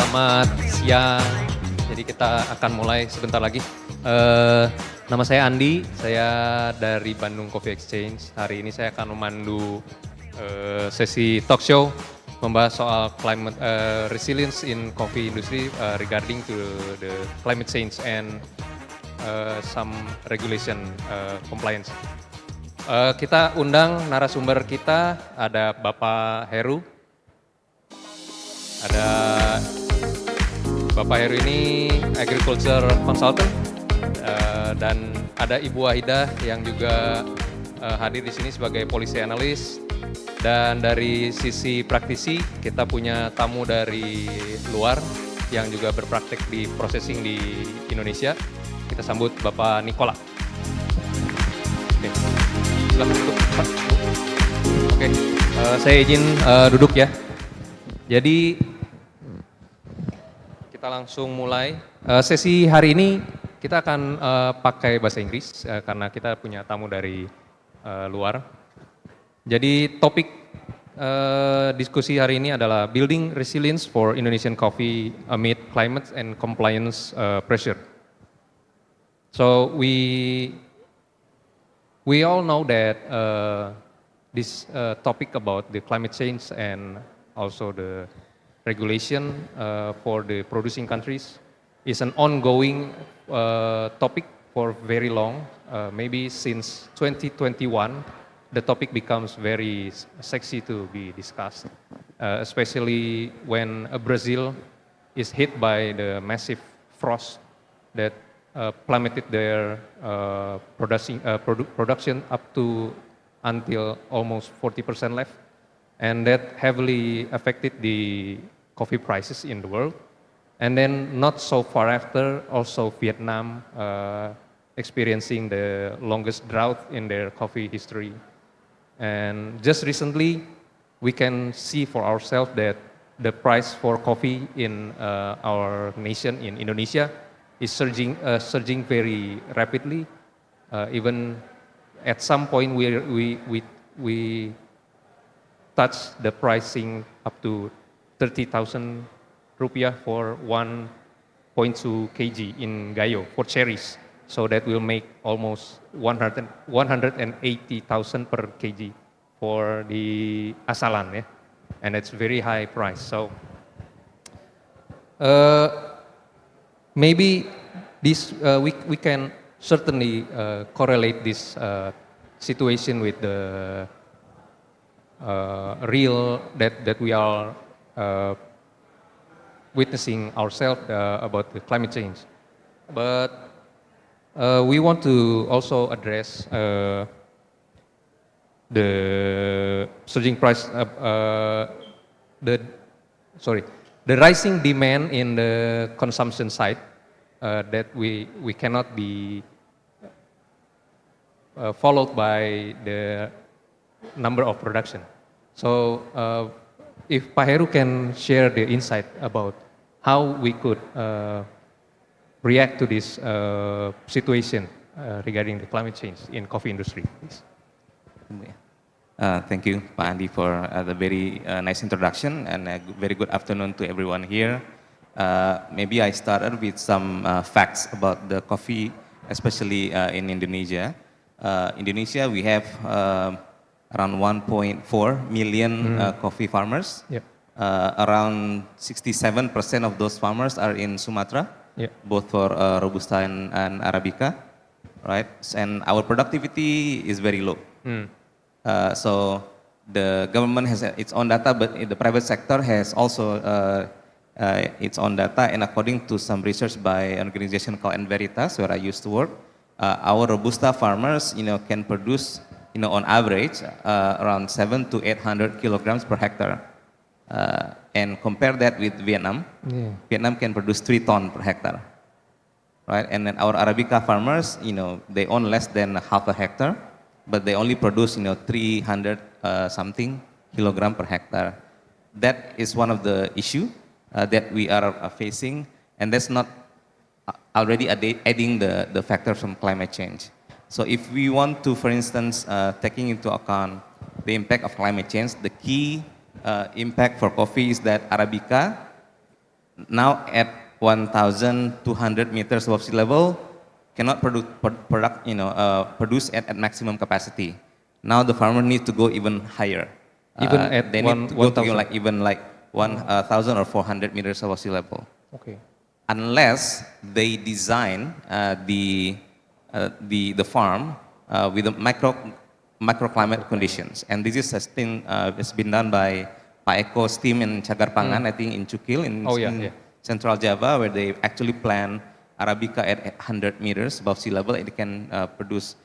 Selamat siang. Jadi kita akan mulai sebentar lagi. Nama saya Andi, saya dari Bandung Coffee Exchange. Hari ini saya akan memandu sesi talk show membahas soal climate resilience in coffee industry regarding to the climate change and some regulation compliance. Kita undang narasumber kita, ada Bapak Heru. Ada Bapak Heru ini agriculture consultant dan ada Ibu Wahida yang juga hadir di sini sebagai policy analyst. Dan dari sisi praktisi kita punya tamu dari luar yang juga berpraktek di processing di Indonesia. Kita sambut Bapak Nikola. Oke, silakan duduk Pak. Oke, saya izin duduk ya. Jadi kita langsung mulai. Sesi hari ini kita akan pakai bahasa Inggris karena kita punya tamu dari luar. Jadi topik diskusi hari ini adalah Building Resilience for Indonesian Coffee Amid Climate and Compliance Pressure. So we all know that this topic about the climate change and also the regulation for the producing countries is an ongoing topic for very long. Maybe since 2021, the topic becomes very sexy to be discussed, especially when Brazil is hit by the massive frost that plummeted their production up to until almost 40% left. And that heavily affected the coffee prices in the world. And then not so far after, also Vietnam experiencing the longest drought in their coffee history. And just recently, we can see for ourselves that the price for coffee in our nation, in Indonesia, is surging very rapidly. Even at some point, we touch the pricing up to 30,000 rupiah for 1.2 kg in Gayo for cherries. So that will make almost 180,000 per kg for the asalan, yeah? And it's very high price. So maybe this we can certainly correlate this situation with the real that we are witnessing ourselves about the climate change. But we want to also address the surging price, the rising demand in the consumption side that we cannot be followed by the number of production. So if Pak Heru can share the insight about how we could react to this situation regarding the climate change in coffee industry, please. Thank you, Pak Andi, for the very nice introduction, and a very good afternoon to everyone here. Maybe I started with some facts about the coffee, especially in Indonesia. Indonesia, we have around 1.4 million coffee farmers. Yep. Around 67% of those farmers are in Sumatra, yep, both for Robusta and Arabica, right? And our productivity is very low. So the government has its own data, but the private sector has also its own data. And according to some research by an organization called Enveritas, where I used to work, our Robusta farmers, can produce, on average, around 700 to 800 kilograms per hectare. And compare that with Vietnam. Yeah. Vietnam can produce 3 tons per hectare, right? And then our Arabica farmers, they own less than half a hectare, but they only produce, 300 something kilogram per hectare. That is one of the issue that we are facing, and that's not already adding the factors from climate change. So if we want to, for instance, taking into account the impact of climate change, the key impact for coffee is that Arabica now at 1,200 meters above sea level, cannot produce at maximum capacity. Now the farmer needs to go even higher. Even at they need to go to 1,000? even like 1,000 or 400 meters above sea level. Okay. Unless they design the farm with the microclimate conditions. And this is a thing that's been done by Pak Eko's team in Cagar Pangan, I think in Cukil, in Central Java, where they actually plant Arabica at 100 meters above sea level, and it can produce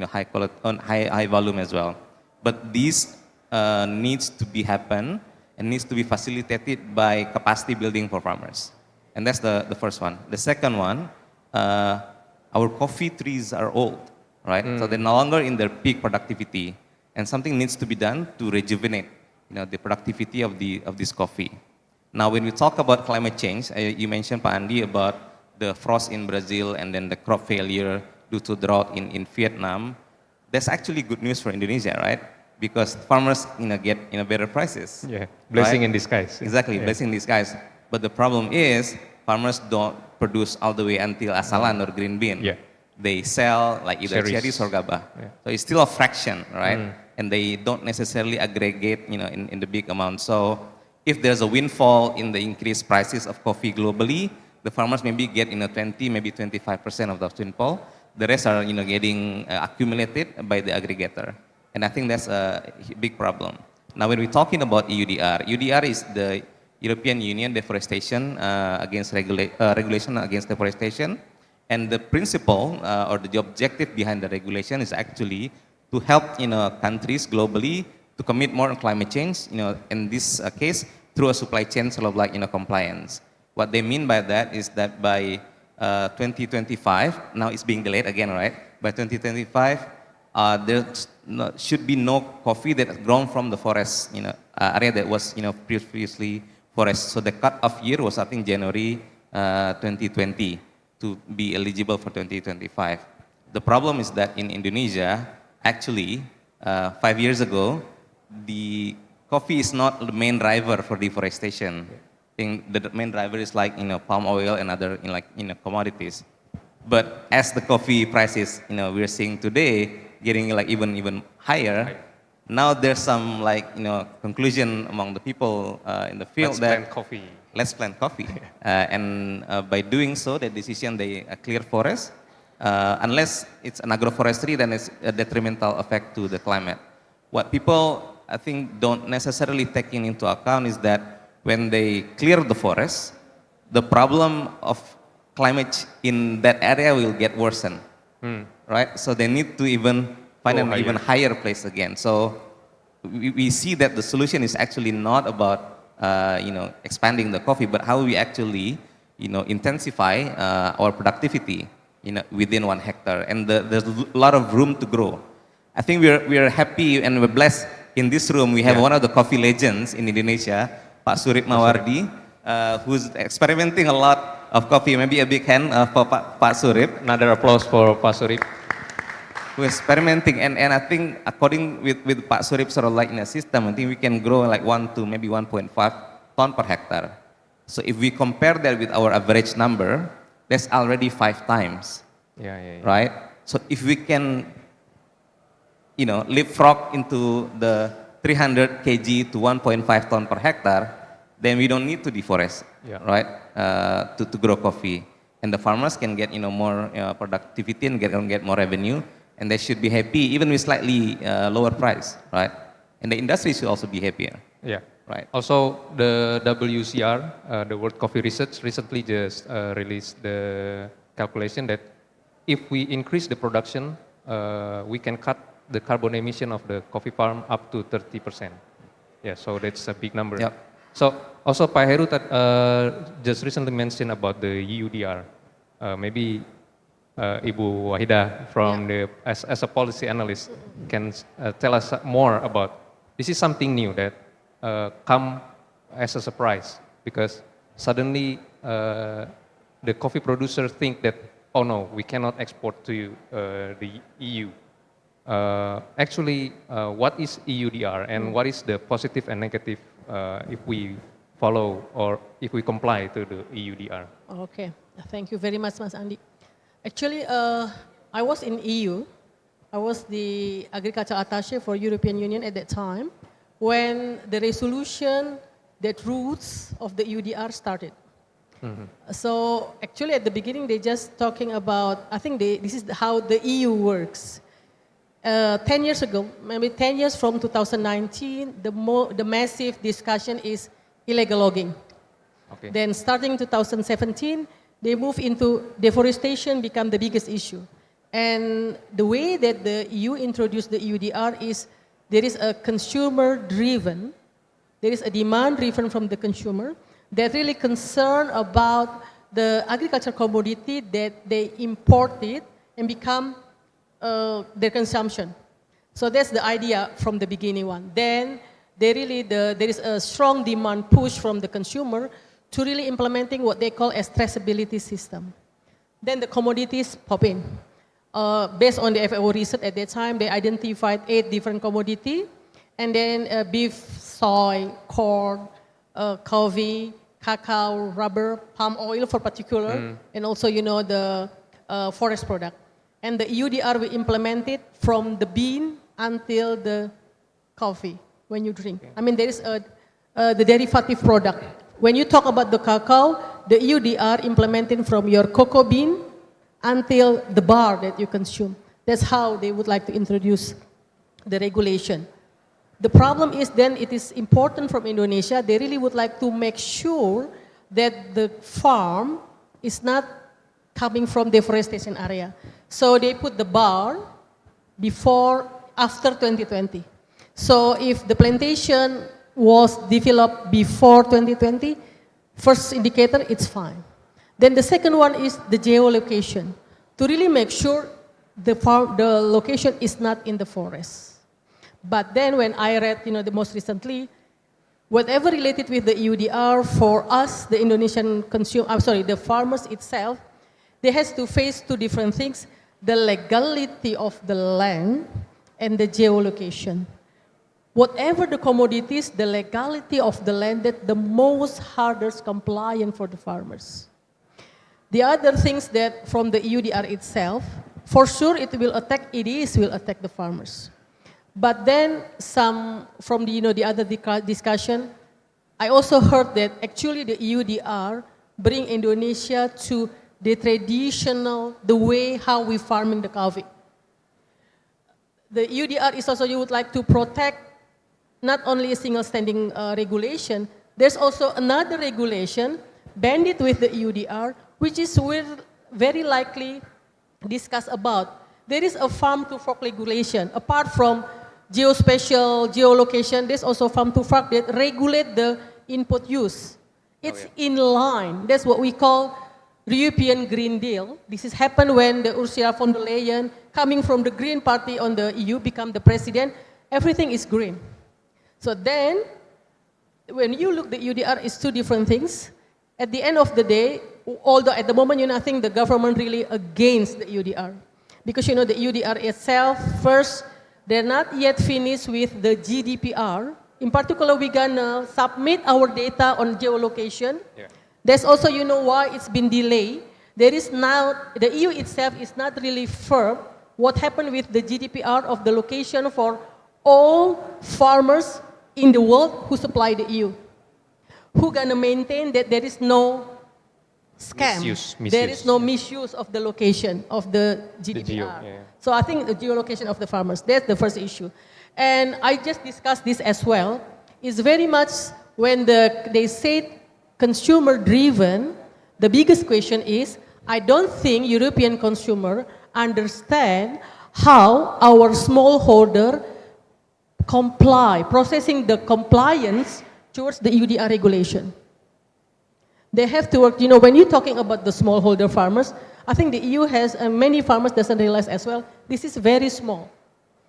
high quality, high volume as well. But this needs to be happen and needs to be facilitated by capacity building for farmers. And that's the first one. The second one, our coffee trees are old, right? So they're no longer in their peak productivity, and something needs to be done to rejuvenate, the productivity of this coffee. Now, when we talk about climate change, you mentioned, Pak Andi, about the frost in Brazil and then the crop failure due to drought in Vietnam. That's actually good news for Indonesia, right? Because farmers, get better prices. Yeah, blessing right? in disguise. Exactly, blessing in disguise. But the problem is, farmers don't produce all the way until asalan or green bean. Yeah. They sell like either cherries or gabah. Yeah. So it's still a fraction, right? And they don't necessarily aggregate, in the big amount. So if there's a windfall in the increased prices of coffee globally, the farmers maybe get 20, maybe 25% of the windfall. The rest are getting accumulated by the aggregator. And I think that's a big problem. Now when we're talking about EUDR, EUDR is the European Union Deforestation against regulation against deforestation. And the principle or the objective behind the regulation is actually to help countries globally to commit more on climate change, in this case through a supply chain sort of like compliance. What they mean by that is that by 2025, now it's being delayed again, right? By 2025, there should be no coffee that has grown from the forest, area that was previously forest. So the cut-off year was I think January 2020 to be eligible for 2025. The problem is that in Indonesia, actually, 5 years ago, the coffee is not the main driver for deforestation. I think the main driver is like palm oil and other commodities. But as the coffee prices we're seeing today getting like even higher, now there's some conclusion among the people in the field let's plant coffee. And by doing so, the decision they clear forest. Unless it's an agroforestry, then it's a detrimental effect to the climate. What people, I think, don't necessarily take into account is that when they clear the forest, the problem of climate in that area will get worsened, right? So they need to even find an even higher place again. So we see that the solution is actually not about expanding the coffee, but how we actually intensify our productivity within 1 hectare, and there's a lot of room to grow. I think we are happy and we're blessed in this room. We have one of the coffee legends in Indonesia, Pak Surip Mawardi, who's experimenting a lot of coffee. Maybe a big hand for Pak Surip. Another applause for Pak Surip. Who is experimenting, and I think according with Pak Surip sort of like in a system, I think we can grow like 1 to maybe 1.5 ton per hectare. So if we compare that with our average number, that's already 5 times. Yeah. Right? So if we can, leapfrog into the 300 kg to 1.5 ton per hectare, then we don't need to deforest, right? To grow coffee, and the farmers can get more productivity and get more revenue, and they should be happy even with slightly lower price, right? And the industry should also be happier. Yeah. Right. Also, the WCR, the World Coffee Research, recently just released the calculation that if we increase the production, we can cut the carbon emission of the coffee farm up to 30%. Yeah, so that's a big number. Yep. So also Pak Heru just recently mentioned about the EUDR. Maybe Ibu Wahida from as a policy analyst can tell us more about, this is something new that come as a surprise, because suddenly the coffee producers think that, oh no, we cannot export to the EU. Actually, what is EUDR and what is the positive and negative if we follow or if we comply to the EUDR? Okay, thank you very much, Mas Andi. Actually, I was in EU. I was the agriculture attaché for European Union at that time when the resolution that rules of the EUDR started. So actually at the beginning they just talking about, I think this is how the EU works. 10 years ago, maybe 10 years from 2019, the massive discussion is illegal logging. Okay. Then starting 2017, they move into deforestation become the biggest issue. And the way that the EU introduced the EUDR is there is a consumer-driven, there is a demand-driven from the consumer that really concerned about the agricultural commodity that they imported and become their consumption. So that's the idea from the beginning one. Then there is a strong demand push from the consumer to really implementing what they call as traceability system. Then the commodities pop in. Based on the FAO research at that time, they identified 8 different commodities, and then beef, soy, corn, coffee, cacao, rubber, palm oil for particular, and also the forest product. And the EUDR we implemented from the bean until the coffee when you drink. I mean, there is the derivative product. When you talk about the cacao, the EUDR implemented from your cocoa bean until the bar that you consume. That's how they would like to introduce the regulation. The problem is then it is important from Indonesia, they really would like to make sure that the farm is not coming from deforestation area. So they put the bar after 2020. So if the plantation was developed before 2020, first indicator, it's fine. Then the second one is the geolocation, to really make sure the location is not in the forest. But then when I read, the most recently, whatever related with the EUDR for us, the Indonesian the farmers itself, they has to face 2 different things: the legality of the land and the geolocation. Whatever the commodities, the legality of the land that the most hardest compliant for the farmers. The other things that from the EUDR itself, for sure it will attack the farmers. But then some from the other discussion, I also heard that actually the EUDR bring Indonesia to the traditional, the way how we farming the coffee. The EUDR is also, you would like to protect not only a single standing regulation, there's also another regulation banded with the EUDR, which is very likely discussed about. There is a farm to fork regulation. Apart from geospatial, geolocation, there's also farm to fork that regulate the input use. It's in line. That's what we call European Green Deal. This has happened when the Ursula von der Leyen, coming from the Green Party on the EU, become the president. Everything is green. So then, when you look, the EUDR is 2 different things. At the end of the day, although at the moment, I think the government really against the EUDR. Because, the EUDR itself, first, they're not yet finished with the GDPR. In particular, we're gonna submit our data on geolocation. Yeah. That's also, why it's been delayed. There is now, the EU itself is not really firm what happened with the GDPR of the location for all farmers in the world who supply the EU. Who gonna maintain that there is no scam? Misuse. There is no misuse of the location of the GDPR. So I think the geolocation of the farmers, that's the first issue. And I just discussed this as well. It's very much when they say consumer-driven, the biggest question is, I don't think European consumer understand how our smallholder processing the compliance towards the EUDR regulation. They have to work, when you're talking about the smallholder farmers, I think the EU has, many farmers doesn't realize as well, this is very small.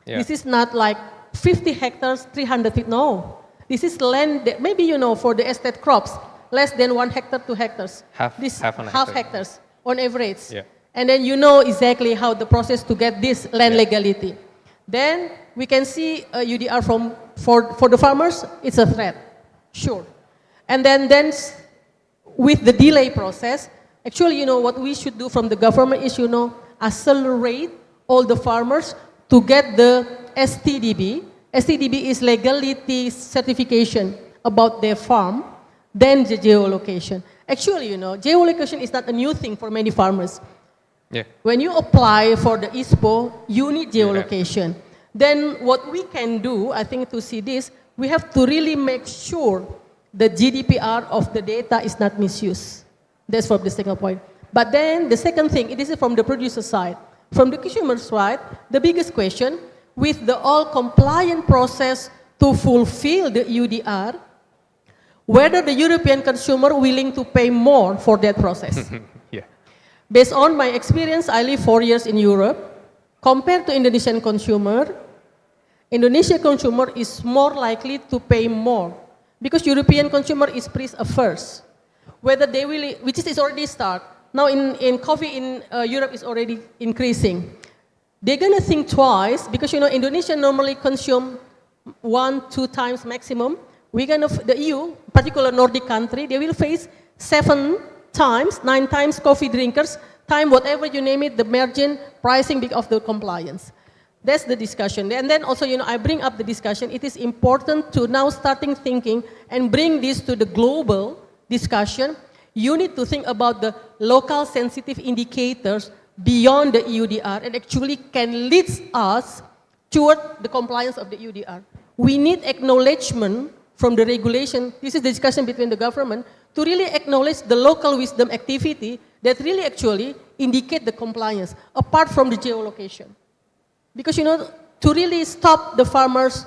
Yeah. This is not like 50 hectares, 300 feet, no. This is land that maybe, for the estate crops, less than 1 hectare, 2 hectares. Half hectares on average. Yeah. And then exactly how the process to get this land legality. Then we can see UDR for the farmers, it's a threat, sure. And then with the delay process, actually, what we should do from the government is, accelerate all the farmers to get the STDB. STDB is legality certification about their farm, then the geolocation. Actually, geolocation is not a new thing for many farmers. Yeah. When you apply for the ISPO, you need geolocation. Then what we can do, I think to see this, we have to really make sure the GDPR of the data is not misused. That's from the second point. But then the second thing, it is from the producer side. From the consumer side, the biggest question, with the all compliant process to fulfill the UDR, whether the European consumer willing to pay more for that process. Yeah. Based on my experience, I live 4 years in Europe. Compared to Indonesian consumer is more likely to pay more because European consumer is price averse. Whether they will, which is already start. Now in coffee in Europe is already increasing. They're gonna think twice because Indonesia normally consume 1-2 times maximum. The EU, particular Nordic country, they will face 7 times, 9 times coffee drinkers, time whatever you name it, the margin pricing of the compliance. That's the discussion. And then also, I bring up the discussion. It is important to now starting thinking and bring this to the global discussion. You need to think about the local sensitive indicators beyond the EUDR and actually can lead us toward the compliance of the EUDR. We need acknowledgement from the regulation. This is the discussion between the government to really acknowledge the local wisdom activity that really actually indicate the compliance apart from the geolocation. Because, to really stop the farmers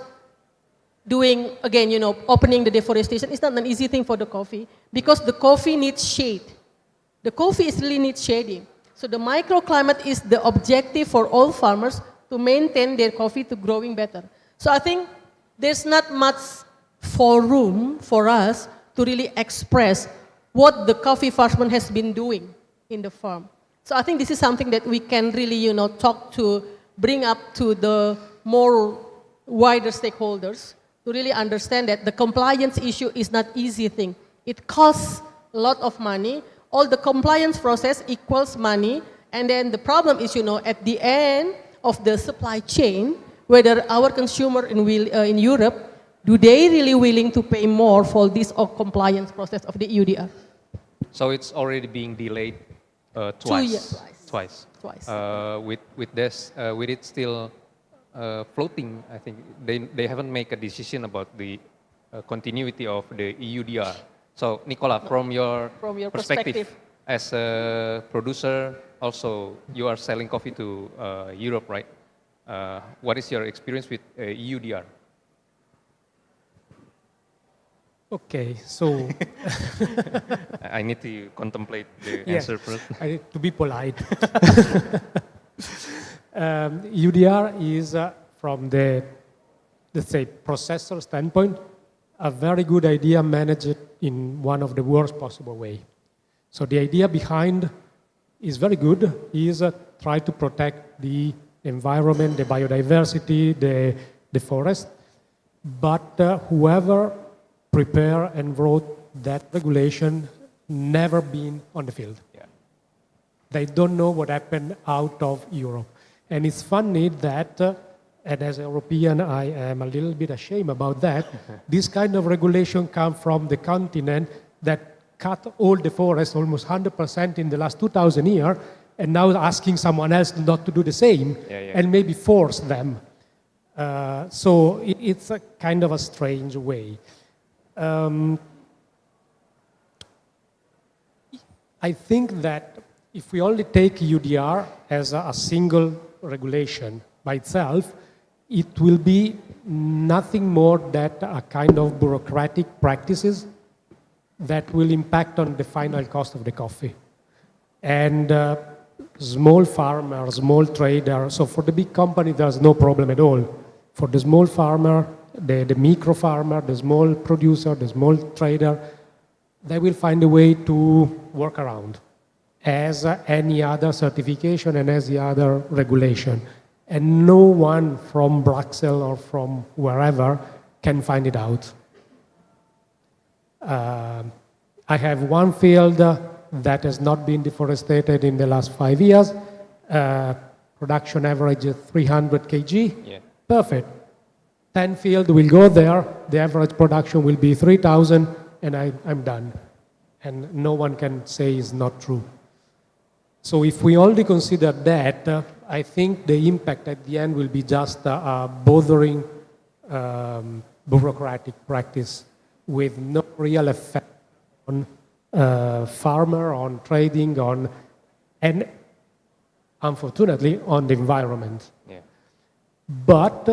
doing, again, opening the deforestation, it's not an easy thing for the coffee because the coffee needs shade. The coffee really needs shading. So the microclimate is the objective for all farmers to maintain their coffee to growing better. So I think there's not much room for us to really express what the coffee farmer has been doing in the farm. So I think this is something that we can really, bring up to the more wider stakeholders to really understand that the compliance issue is not easy thing. It costs a lot of money. All the compliance process equals money. And then the problem is, at the end of the supply chain, whether our consumer in Europe, do they really willing to pay more for this compliance process of the EUDR? So it's already being delayed twice. 2 years. Twice. Twice. With it still floating, I think they haven't made a decision about the continuity of the EUDR. So Nicola, from your perspective as a producer, also you are selling coffee to Europe, right? What is your experience with EUDR? Okay, so I need to contemplate the answer first. I need to be polite. UDR is, from the, let's say, processor standpoint, a very good idea managed in one of the worst possible way. So the idea behind is very good, is try to protect the environment, the biodiversity, the forest, but whoever prepare and wrote that regulation never been on the field. Yeah. They don't know what happened out of Europe. And it's funny that, and as a European, I am a little bit ashamed about that, this kind of regulation comes from the continent that cut all the forests, almost 100% in the last 2,000 years, and now asking someone else not to do the same, and maybe force them. So it's a kind of a strange way. I think that if we only take UDR as a single regulation by itself, it will be nothing more than a kind of bureaucratic practices that will impact on the final cost of the coffee. And small farmer, small trader, so for the big company there's no problem at all. For the small farmer, the micro farmer, the small producer, the small trader, they will find a way to work around as any other certification and as the other regulation. And no one from Brussels or from wherever can find it out. I have one field that has not been deforested in the last 5 years. Production average is 300 kg. Yeah. Perfect. 10 field will go there. The average production will be 3,000, and I'm done. And no one can say it's not true. So if we only consider that, I think the impact at the end will be just a bothering bureaucratic practice with no real effect on farmer, on trading, and unfortunately on the environment. Yeah. But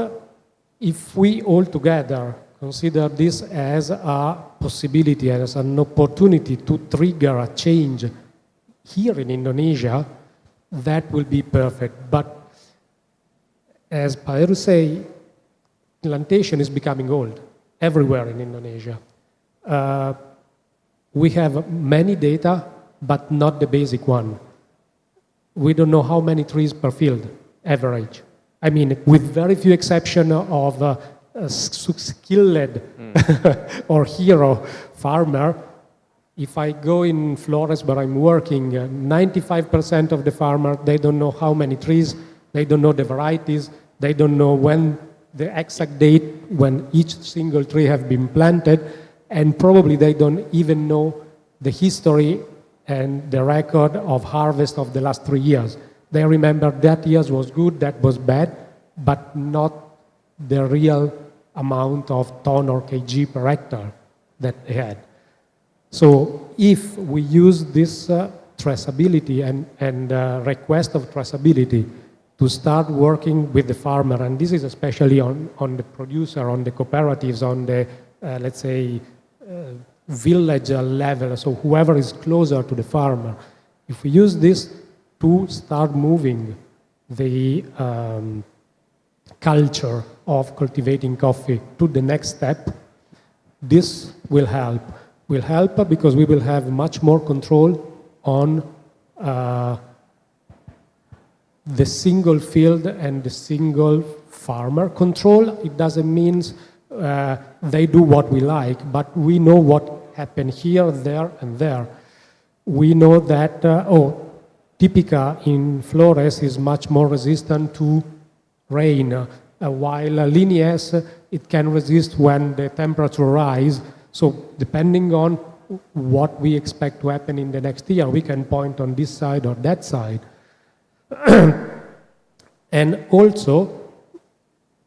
if we all together consider this as a possibility, as an opportunity to trigger a change here in Indonesia, that will be perfect. But as Paeru say, plantation is becoming old everywhere in Indonesia. We have many data, but not the basic one. We don't know how many trees per field, average. I mean, with very few exception of skilled or hero farmer. If I go in Flores where I'm working, 95% of the farmers, they don't know how many trees, they don't know the varieties, they don't know when the exact date when each single tree have been planted, and probably they don't even know the history and the record of harvest of the last 3 years. They remember that year was good, that was bad, but not the real amount of ton or kg per hectare that they had. So if we use this traceability and request of traceability to start working with the farmer, and this is especially on the producer, on the cooperatives, on the, let's say, village level, so whoever is closer to the farmer, if we use this to start moving the culture of cultivating coffee to the next step, this will help. Will help because we will have much more control on the single field and the single farmer. Control, it doesn't mean they do what we like, but we know what happened here, there, and there. We know that, Typica in Flores is much more resistant to rain, while Linnaeus, it can resist when the temperature rise. So depending on what we expect to happen in the next year, we can point on this side or that side. And also,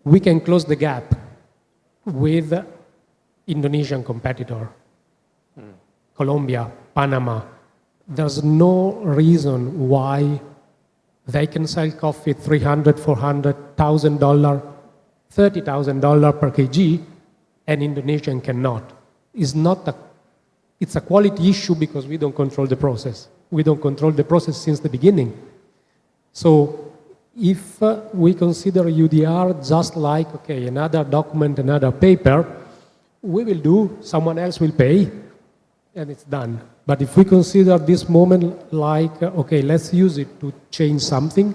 we can close the gap with Indonesian competitor, Colombia, Panama. There's no reason why they can sell coffee $300, $400, $1,000, $30,000 per kg, and Indonesian cannot. It's a quality issue because we don't control the process. We don't control the process since the beginning. So if we consider UDR just like, okay, another document, another paper, we will do, someone else will pay, and it's done. But if we consider this moment like, okay, let's use it to change something,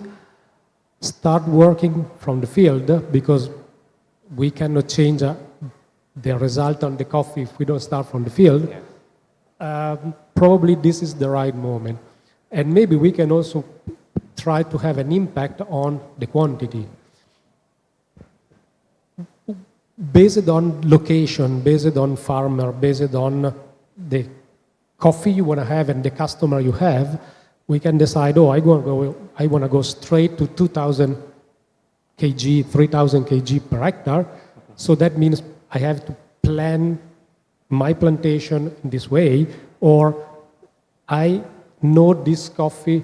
start working from the field, because we cannot change the result on the coffee if we don't start from the field, probably this is the right moment. And maybe we can also try to have an impact on the quantity. Based on location, based on farmer, based on the coffee you want to have and the customer you have, we can decide, I want to go straight to 2,000 kg, 3,000 kg per hectare. So that means I have to plan my plantation in this way, or I know this coffee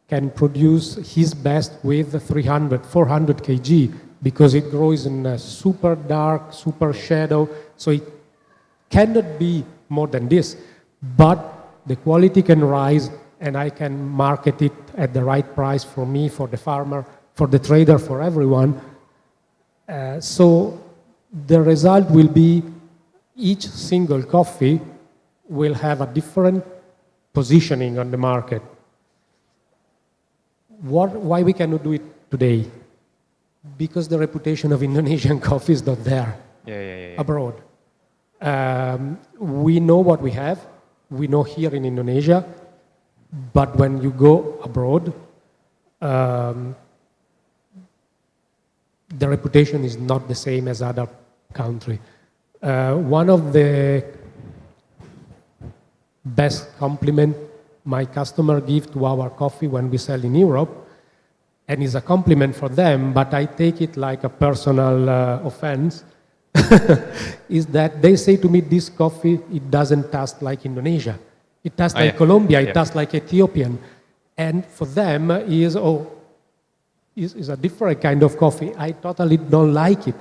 can produce his best with 300, 400 kg because it grows in a super dark, super shadow. So it cannot be more than this, but the quality can rise and I can market it at the right price for me, for the farmer, for the trader, for everyone. So the result will be each single coffee will have a different positioning on the market. Why we cannot do it today? Because the reputation of Indonesian coffee is not there abroad. We know what we have. We know here in Indonesia. But when you go abroad, the reputation is not the same as other country. One of the best compliment my customer give to our coffee when we sell in Europe, and is a compliment for them, but I take it like a personal offense, is that they say to me, this coffee, it doesn't taste like Indonesia. It tastes like Colombia, it tastes like Ethiopian. And for them is a different kind of coffee. I totally don't like it.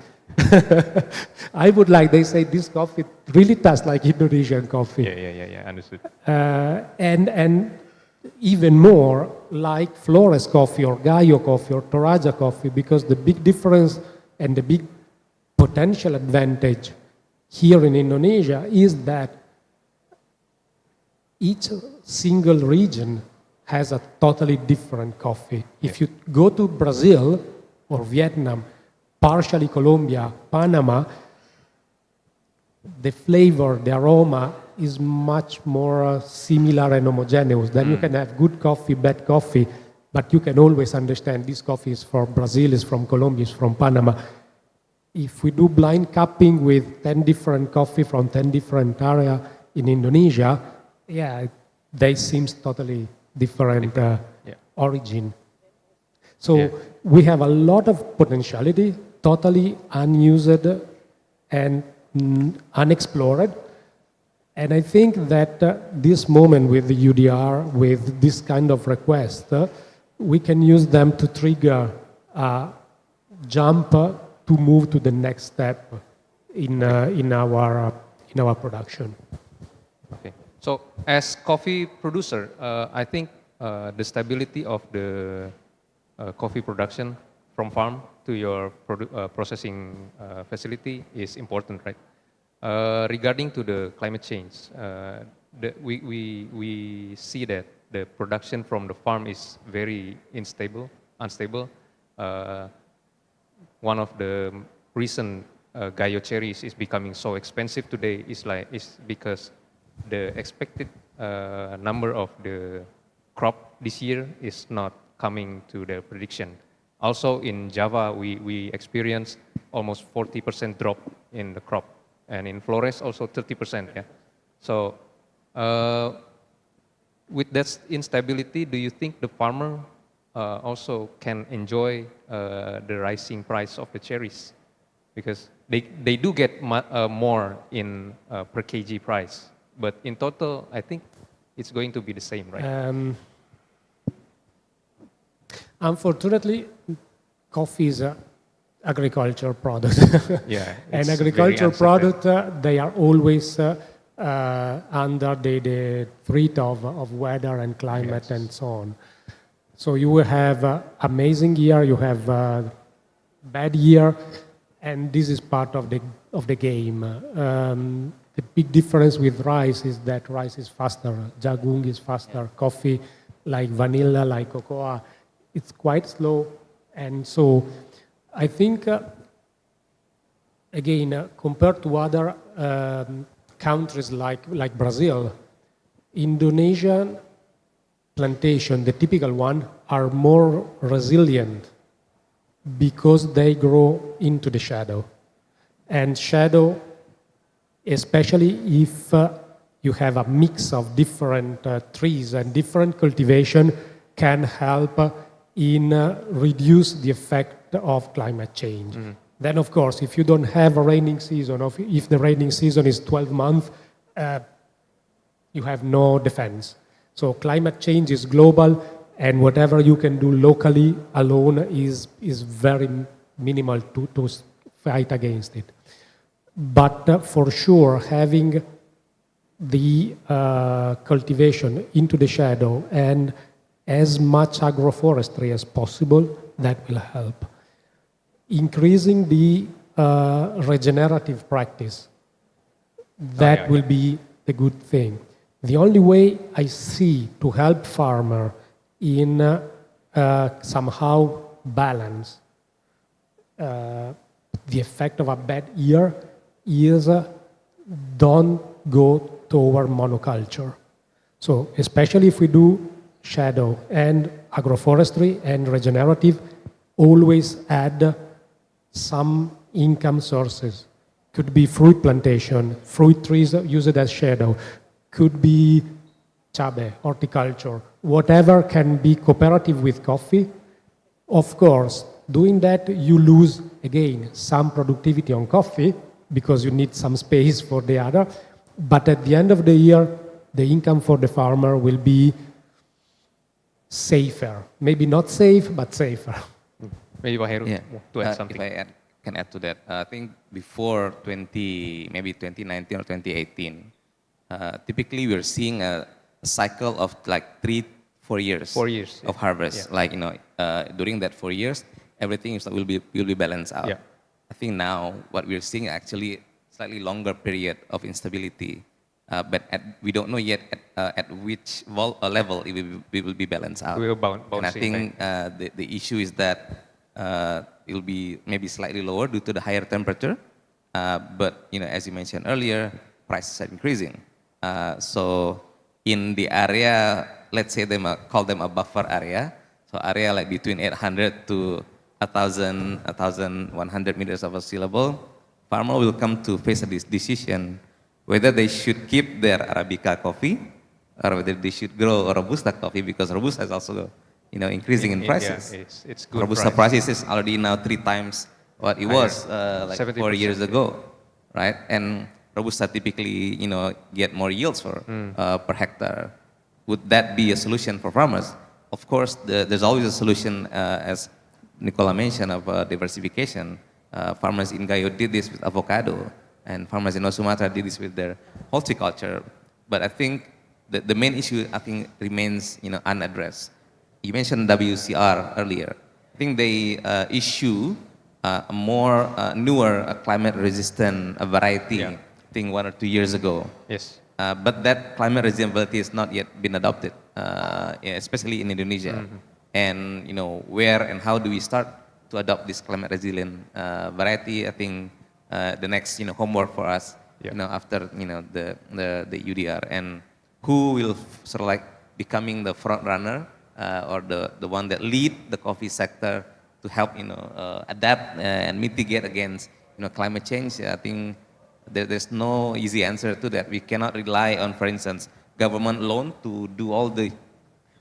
I would like, they say this coffee really tastes like Indonesian coffee. Yeah, understood. And even more like Flores coffee or Gallo coffee or Toraja coffee, because the big difference and the big potential advantage here in Indonesia is that each single region has a totally different coffee. If you go to Brazil or Vietnam, partially Colombia, Panama, the flavor, the aroma is much more similar and homogeneous. Then you can have good coffee, bad coffee, but you can always understand this coffee is from Brazil, is from Colombia, is from Panama. If we do blind cupping with 10 different coffee from 10 different areas in Indonesia, they seems totally different origin. So we have a lot of potentiality, totally unused and unexplored. And I think that this moment with the UDR, with this kind of request, we can use them to trigger a jump to move to the next step in our production. Okay. So as coffee producer, I think the stability of the coffee production from farm to your processing facility is important, right? Regarding to the climate change, we see that the production from the farm is very unstable. One of the reason Gallo cherries is becoming so expensive today is because the expected number of the crop this year is not coming to the prediction. Also in Java, we experienced almost 40% drop in the crop. And in Flores, also 30%. Yeah. So with that instability, do you think the farmer also can enjoy the rising price of the cherries? Because they do get more in per kg price. But in total, I think it's going to be the same, right? Unfortunately, coffee is an agricultural product. And agricultural product, they are always under the threat of weather and climate and so on. So you will have amazing year, you have bad year, and this is part of the game. The big difference with rice is that rice is faster, jagung is faster, coffee like vanilla, like cocoa, it's quite slow. And so I think, again, compared to other countries like Brazil, Indonesian plantation, the typical one, are more resilient because they grow into the shadow. And shadow, especially if you have a mix of different trees and different cultivation, can help in reduce the effect of climate change. Then, of course, if you don't have a raining season, or if the raining season is 12 months, you have no defense. So climate change is global, and whatever you can do locally alone is very minimal to fight against it. But for sure, having the cultivation into the shadow and as much agroforestry as possible, that will help. Increasing the regenerative practice, that will be the good thing. The only way I see to help farmer in somehow balance the effect of a bad year is don't go toward monoculture. So especially if we do shadow and agroforestry and regenerative, always add some income sources. Could be fruit plantation, fruit trees used as shadow, could be chabe, horticulture, whatever can be cooperative with coffee. Of course, doing that, you lose, again, some productivity on coffee because you need some space for the other. But at the end of the year, the income for the farmer will be safer. Maybe not safe, but safer. Maybe Pak Heru Yeah. to add something. If I can add to that, I think before maybe 2019 or 2018, typically we're seeing a cycle of like 3-4 years. 4 years, of harvest. yeah. Like during that 4 years, everything will be balanced out. Yeah. I think now what we're seeing actually slightly longer period of instability, but we don't know yet at which level it will be balanced out. We will And I bounce in, think the issue is that it will be maybe slightly lower due to the higher temperature, but as you mentioned earlier, prices are increasing. So in the area, let's say call them a buffer area, so area like between 800 to 1,100 meters above sea level, farmer will come to face this decision whether they should keep their Arabica coffee or whether they should grow Robusta coffee, because Robusta is also increasing in prices. It's good Robusta price. prices is already now 3 times what it was like 4 years 70%, ago, right? And Robusta typically get more yields per hectare. Would that be a solution for farmers? Of course, there's always a solution, as Nicola mentioned, of diversification. Farmers in Gayo did this with avocado, and farmers in North Sumatra did this with their horticulture. But I think the main issue, I think, remains unaddressed. You mentioned WCR earlier. I think they issue a more newer climate-resistant variety, Yeah. I think 1 or 2 years ago. Yes. But that climate resistant variety has not yet been adopted, especially in Indonesia. And where and how do we start to adopt this climate resilient variety? I think the next homework for us, Yeah. after the UDR, and who will sort of like becoming the front runner or the one that lead the coffee sector to help adapt and mitigate against climate change. I think there's no easy answer to that. We cannot rely on, for instance, government loan to do all the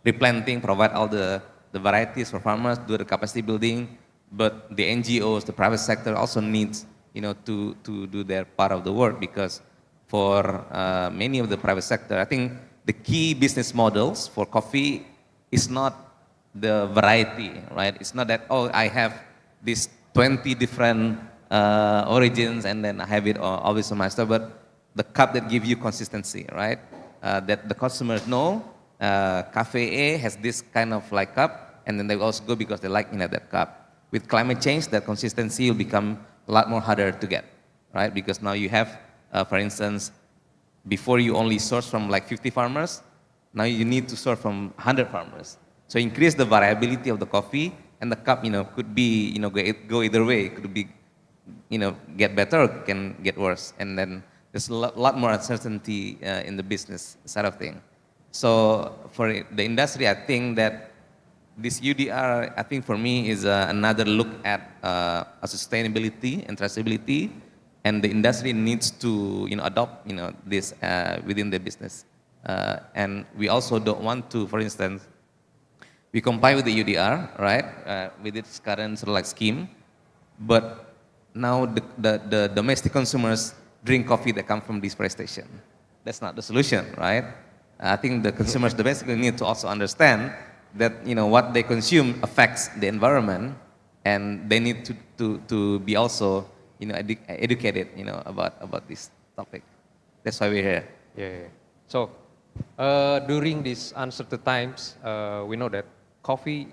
replanting, provide all the varieties for farmers, do the capacity building, but the NGOs, the private sector also needs to do their part of the work, because for many of the private sector, I think the key business models for coffee is not the variety, right? It's not that, oh, I have these 20 different origins and then I have it always on my store, but the cup that gives you consistency, right? That the customers know Cafe A has this kind of like cup, and then they also go because they like that cup. With climate change, that consistency will become a lot more harder to get, right? Because now you have, for instance, before you only source from like 50 farmers, now you need to source from 100 farmers. So increase the variability of the coffee, and the cup, could be, go either way. It could be, get better or can get worse. And then there's a lot more uncertainty in the business side of things. So for the industry, I think that this UDR, I think for me, is another look at sustainability and traceability, and the industry needs to adopt this within the business. And we also don't want to, for instance, we comply with the UDR, right, with its current sort of like scheme, but now the domestic consumers drink coffee that come from deforestation. That's not the solution, right? I think the consumers domestically need to also understand that what they consume affects the environment, and they need to be also educated about this topic. That's why we're here. Yeah. So during these uncertain times, we know that coffee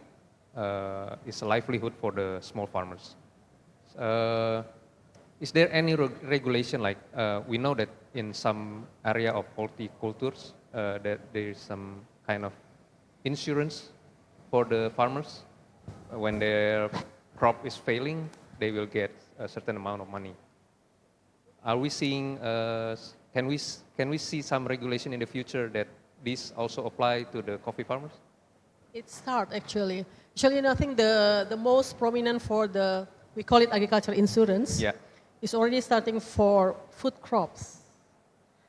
is a livelihood for the small farmers. Is there any regulation, like we know that in some area of horticultures that there is some kind of insurance for the farmers when their crop is failing, they will get a certain amount of money. are we seeing, can we see some regulation in the future that this also apply to the coffee farmers? It start actually. Actually, I think the most prominent for the, we call it agriculture insurance, Yeah. is already starting for food crops.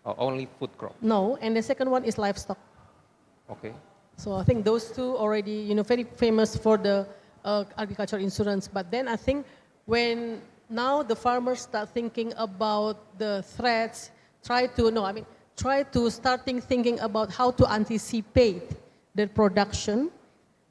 Or only food crop? No, and the second one is livestock. Okay. So I think those two already, very famous for the agriculture insurance. But then I think when now the farmers start thinking about the threats, try to starting thinking about how to anticipate their production,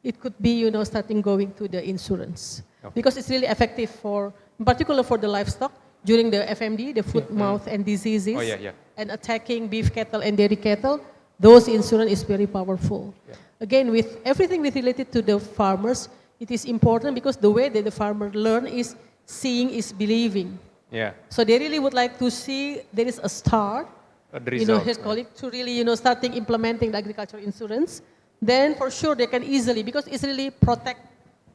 it could be, starting going to the insurance. Okay. Because it's really effective for, in particular for the livestock, during the FMD, the foot, mouth, and diseases, Oh, yeah. and attacking beef cattle and dairy cattle, those insurance is very powerful. Yeah. Again, with everything related to the farmers, it is important because the way that the farmer learn is seeing is believing. Yeah. So they really would like to see there is a start, The result, his colleague, to really, starting implementing the agricultural insurance. Then for sure they can easily, because it's really protect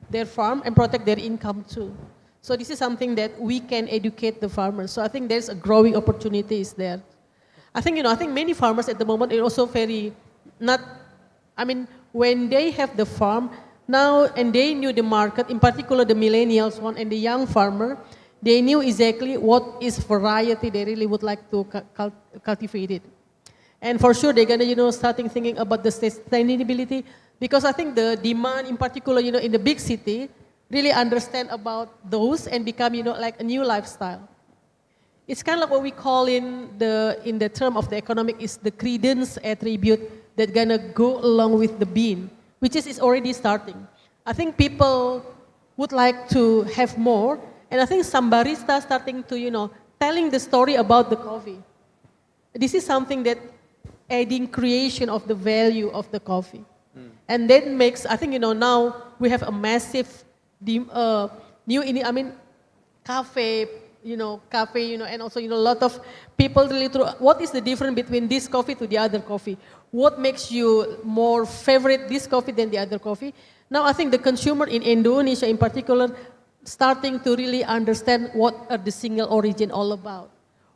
their farm and protect their income too. So this is something that we can educate the farmers. So I think there's a growing opportunities there. I think, I think many farmers at the moment are also very when they have the farm now and they knew the market, in particular the millennials one and the young farmer, they knew exactly what is variety they really would like to cultivate it. And for sure they're gonna, starting thinking about the sustainability, because I think the demand in particular, in the big city, really understand about those and become, like a new lifestyle. It's kind of like what we call in the term of the economic is the credence attribute that gonna go along with the bean, which is already starting. I think people would like to have more, and I think some baristas starting to, telling the story about the coffee. This is something that adding creation of the value of the coffee. And that makes, I think, now we have a massive cafe, and also, a lot of people really through, what is the difference between this coffee to the other coffee? What makes you more favorite this coffee than the other coffee? Now I think the consumer in Indonesia in particular starting to really understand what are the single origin all about.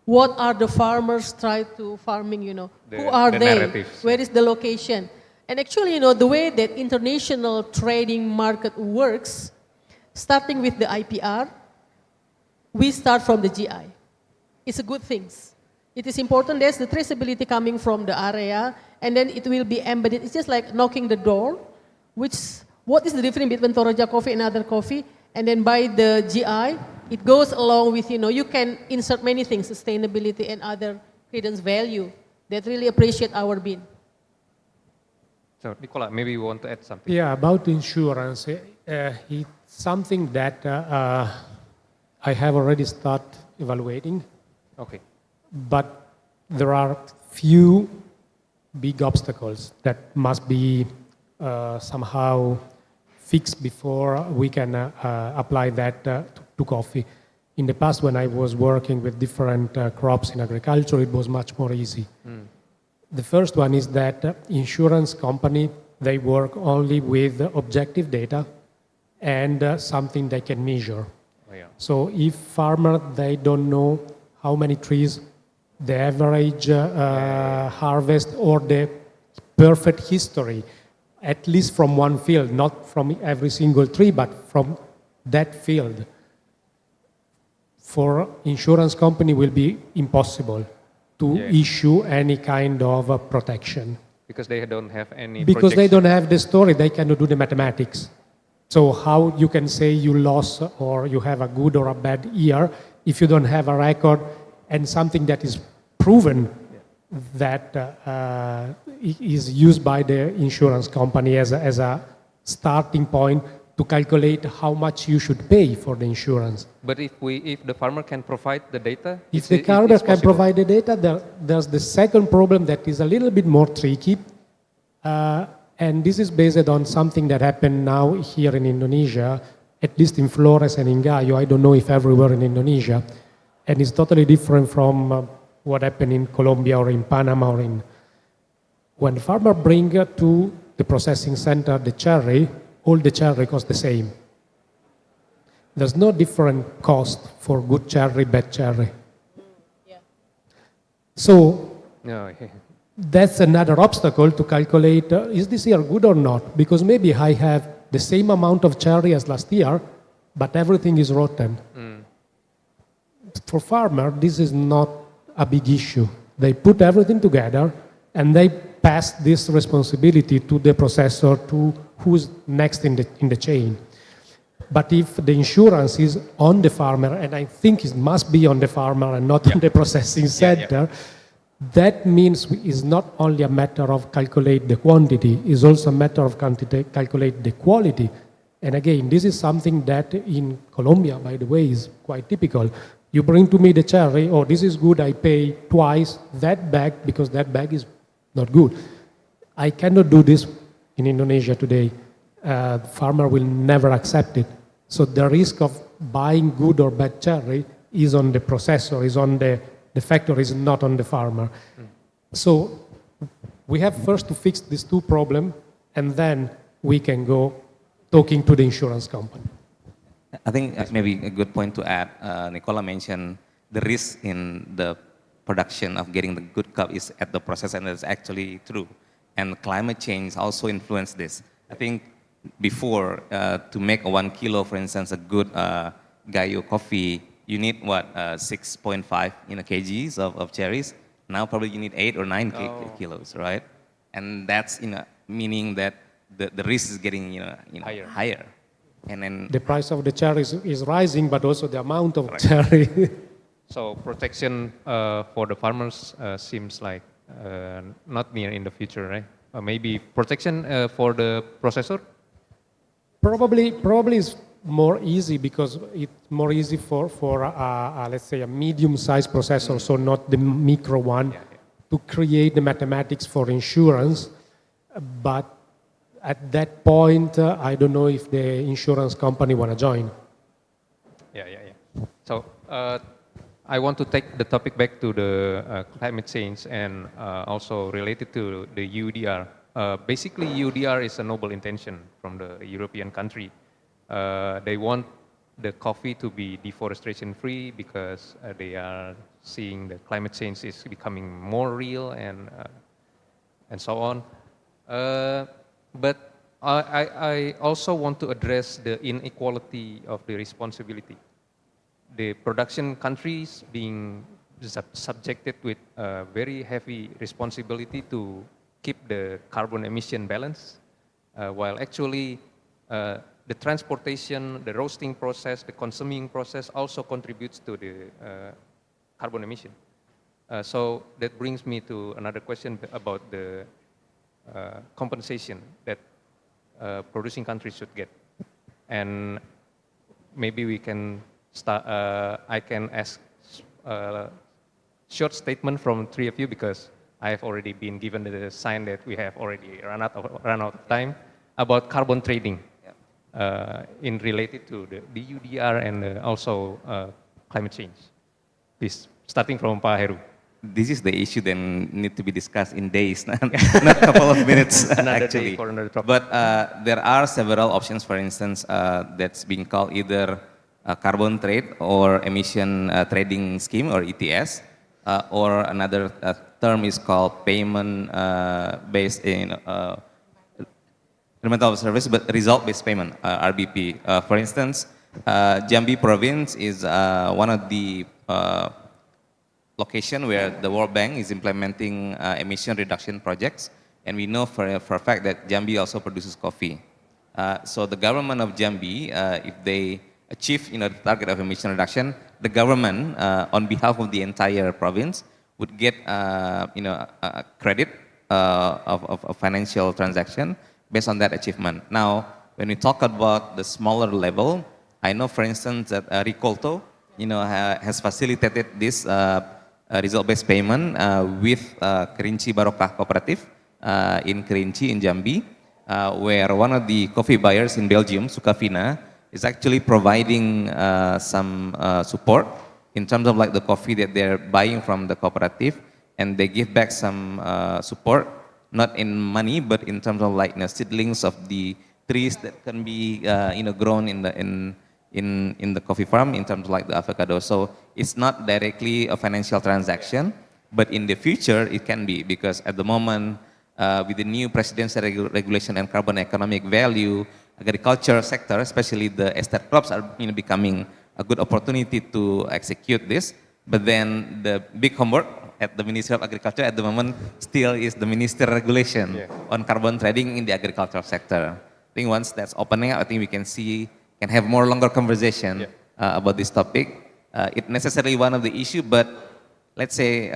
What are the farmers try to farming, who are the they? narratives. Where is the location? And actually, the way that international trading market works, starting with the IPR, we start from the GI. It's a good thing. It is important. There's the traceability coming from the area, and then it will be embedded. It's just like knocking the door, what is the difference between Toraja coffee and other coffee? And then by the GI, it goes along with, you can insert many things, sustainability and other credence value that really appreciate our bean. So Nicola, maybe you want to add something? Yeah, about insurance, it's something that I have already started evaluating. Okay. But there are few big obstacles that must be somehow fixed before we can apply that to coffee. In the past, when I was working with different crops in agriculture, it was much more easy. The first one is that insurance company, they work only with objective data and something they can measure. Oh, yeah. So if farmer, they don't know how many trees, the average harvest or the perfect history, at least from one field, not from every single tree, but from that field. For insurance company will be impossible to issue any kind of protection. Because they don't have any Because they projection. don't have the story, they cannot do the mathematics. So how you can say you lost or you have a good or a bad year if you don't have a record and something that is proven that is used by the insurance company as a starting point to calculate how much you should pay for the insurance. But if the farmer can provide the data, If the farmer it's can possible. provide the data, there's the second problem that is a little bit more tricky. And this is based on something that happened now here in Indonesia, at least in Flores and in Gayo. I don't know if everywhere in Indonesia. And it's totally different from what happened in Colombia or in Panama or in... When the farmer bring to the processing center the cherry, all the cherry cost the same. There's no different cost for good cherry, bad cherry. So No, yeah. that's another obstacle to calculate, is this year good or not? Because maybe I have the same amount of cherry as last year, but everything is rotten. For farmer, this is not a big issue. They put everything together and they pass this responsibility to the processor, to who's next in the chain. But if the insurance is on the farmer, and I think it must be on the farmer and not on the processing center, that means it's not only a matter of calculate the quantity, it's also a matter of calculate the quality. And again, this is something that in Colombia, by the way, is quite typical. You bring to me the cherry, oh, this is good, I pay twice that bag because that bag is not good. I cannot do this in Indonesia today. Farmer will never accept it. So the risk of buying good or bad cherry is on the processor, is on the factory, is not on the farmer. So we have first to fix these two problems, and then we can go talking to the insurance company. I think maybe a good point to add, Nicola mentioned the risk in the production of getting the good cup is at the process, and that's actually true. And climate change also influenced this. I think before, to make a 1 kilo, for instance, a good Gayo coffee, you need what, 6.5 kgs of cherries. Now probably you need 8 or 9 kilos, right? And that's meaning that the risk is getting higher. And then the price of the cherry is rising, but also the amount of cherry. So protection for the farmers seems like not near in the future, right? Maybe protection for the processor? Probably is more easy because it's more easy for let's say a medium-sized processor, so not the micro one, to create the mathematics for insurance. But at that point, I don't know if the insurance company want to join. Yeah. So I want to take the topic back to the climate change and also related to the UDR. Basically, UDR is a noble intention from the European country. They want the coffee to be deforestation free because they are seeing the climate change is becoming more real and so on. But I also want to address the inequality of the responsibility. The production countries being subjected with very heavy responsibility to keep the carbon emission balance, while actually the transportation, the roasting process, the consuming process also contributes to the carbon emission. So that brings me to another question about the compensation that producing countries should get. And maybe we can start, I can ask a short statement from three of you because I have already been given the sign that we have already run out of time about carbon trading in related to the UDR and also climate change. Please, starting from Pak Heru. this is the issue that need to be discussed in days, not a couple of minutes actually. But there are several options, for instance, that's being called either carbon trade or emission trading scheme or ETS, or another term is called payment based in environmental service, but result-based payment, RBP. For instance, Jambi province is one of the location where the World Bank is implementing emission reduction projects, and we know for a fact that Jambi also produces coffee. So the government of Jambi, if they achieve the target of emission reduction, the government on behalf of the entire province would get a credit of financial transaction based on that achievement. Now, when we talk about the smaller level, I know, for instance, that Ricolto, has facilitated this result-based payment with Kerinci Barokah Cooperative in Kerinci, in Jambi, where one of the coffee buyers in Belgium, Sukavina, is actually providing some support in terms of like the coffee that they're buying from the cooperative, and they give back some support, not in money, but in terms of like seedlings of the trees that can be grown in the coffee farm in terms of like the avocado. So it's not directly a financial transaction, But in the future, it can be, because at the moment, with the new presidential regulation and carbon economic value, agriculture sector, especially the estate crops, are becoming a good opportunity to execute this. But then the big homework at the Ministry of Agriculture at the moment still is the minister regulation on carbon trading in the agricultural sector. I think once that's opening up, I think we can have more longer conversation about this topic. It necessarily one of the issue, but let's say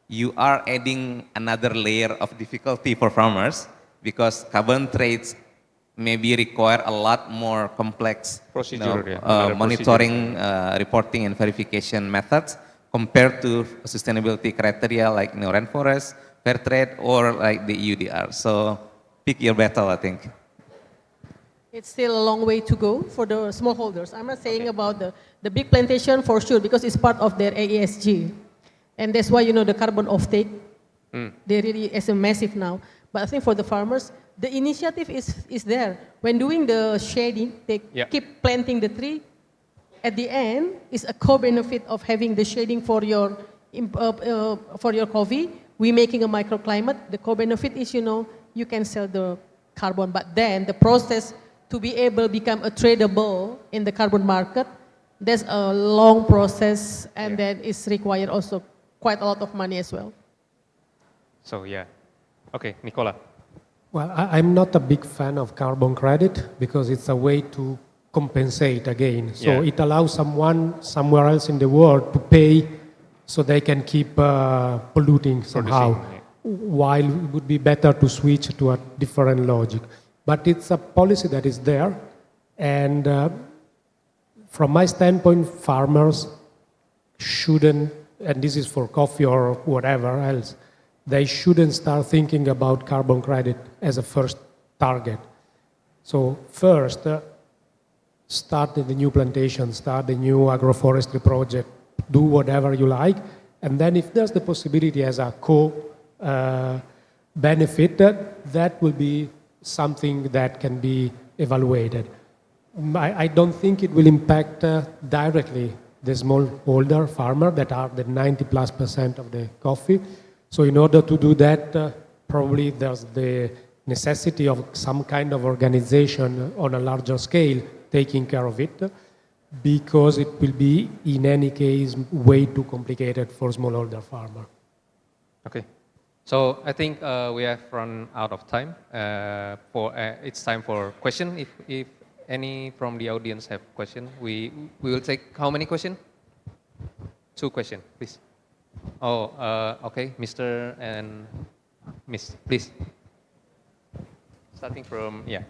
you are adding another layer of difficulty for farmers, because carbon trades maybe require a lot more complex Procedure, monitoring, reporting and verification methods compared to sustainability criteria like rainforest, fair trade, or like the EUDR. So pick your battle, I think. It's still a long way to go for the smallholders. I'm not saying about the big plantation for sure, because it's part of their AESG. And that's why, the carbon offtake, they really is a massive now. But I think for the farmers, the initiative is there. When doing the shading, they keep planting the tree. At the end, it's a co-benefit of having the shading for your coffee. We're making a microclimate. The co-benefit is, you can sell the carbon. But then the process to be able to become a tradable in the carbon market, there's a long process, and then it's required also quite a lot of money as well. So okay, Nicola. Well, I'm not a big fan of carbon credit, because it's a way to compensate again. So it allows someone somewhere else in the world to pay so they can keep polluting somehow, while it would be better to switch to a different logic. But it's a policy that is there, and from my standpoint, farmers shouldn't, and this is for coffee or whatever else, they shouldn't start thinking about carbon credit as a first target. So first, start the new plantation, start the new agroforestry project, do whatever you like, and then if there's the possibility as a benefit, that will be something that can be evaluated. I don't think it will impact directly the smallholder farmer that are the 90+% of the coffee. So in order to do that, probably there's the necessity of some kind of organization on a larger scale taking care of it, because it will be, in any case, way too complicated for smallholder farmer. Okay. So I think we have run out of time. It's time for question. If any from the audience have question, we will take how many questions? 2 questions, please. Oh, okay, Mr. and Miss, please. Starting from, Okay.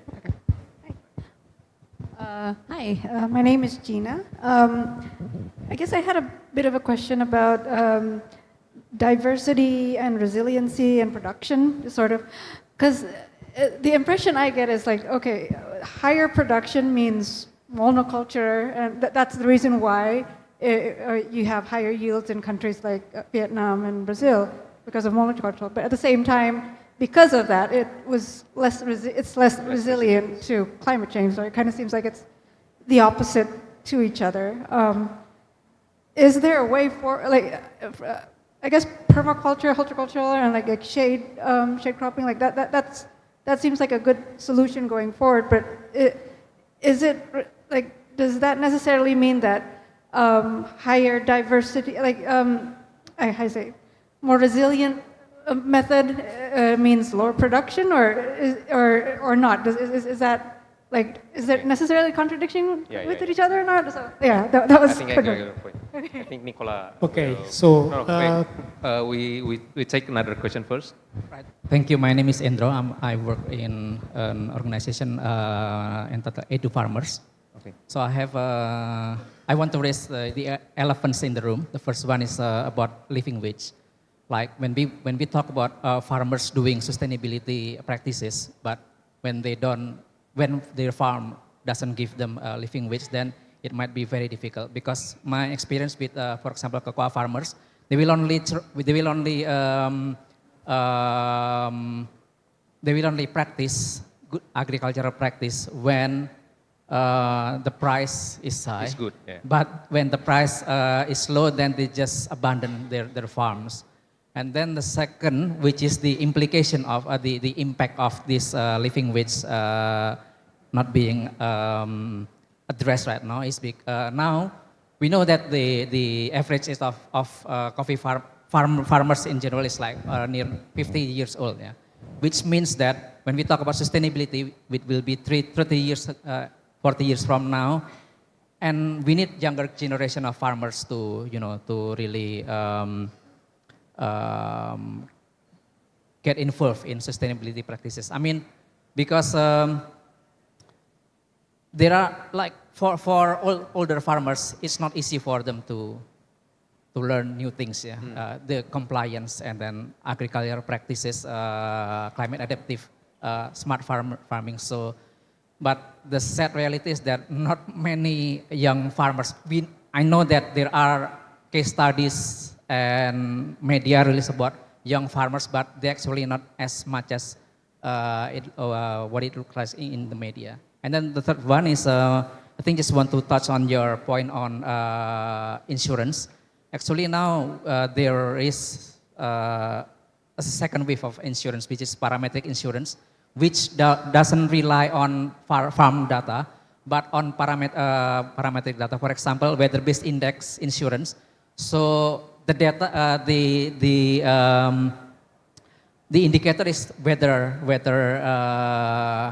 Hi, my name is Gina. I guess I had a bit of a question about diversity and resiliency and production, sort of, because the impression I get is like, okay, higher production means monoculture, and that's the reason why you have higher yields in countries like Vietnam and Brazil because of monoculture. But at the same time, because of that, it's less resilient to climate change. So it kind of seems like it's the opposite to each other. Is there a way for, like, I guess permaculture, horticulture, and like shade cropping, like that seems like a good solution going forward. But is it like, does that necessarily mean that higher diversity, like I say, more resilient method means lower production, or not? Is that like, is there necessarily contradiction with each other or not? So, that was. I think I got your point. I think Nicola. Okay, so we take another question first. Right. Thank you. My name is Endro. I work in an organization entitled Edu Farmers. Okay. So I want to raise the elephants in the room. The first one is about living wage. Like when we talk about farmers doing sustainability practices, but when their farm doesn't give them a living wage, then it might be very difficult. Because my experience with, for example, cocoa farmers, they will only practice good agricultural practice when the price is high. It's good, yeah. But when the price is low, then they just abandon their farms. And then the second, which is the implication of the impact of this living wage not being addressed right now is now we know that the average age of coffee farmers in general is like near 50 years old, yeah. Which means that when we talk about sustainability, it will be 30 years, 40 years from now, and we need younger generation of farmers to, to really get involved in sustainability practices. I mean, because there are like for older farmers, it's not easy for them to learn new things, yeah. The compliance and then agricultural practices, climate adaptive, smart farming. So, but the sad reality is that not many young farmers. I know that there are case studies and media release about young farmers, but they actually not as much as what it looks like in the media. And then the third one is, I think just want to touch on your point on insurance. Actually now there is a second wave of insurance, which is parametric insurance, which doesn't rely on farm data, but on parametric data. For example, weather-based index insurance. So the data, the indicator is weather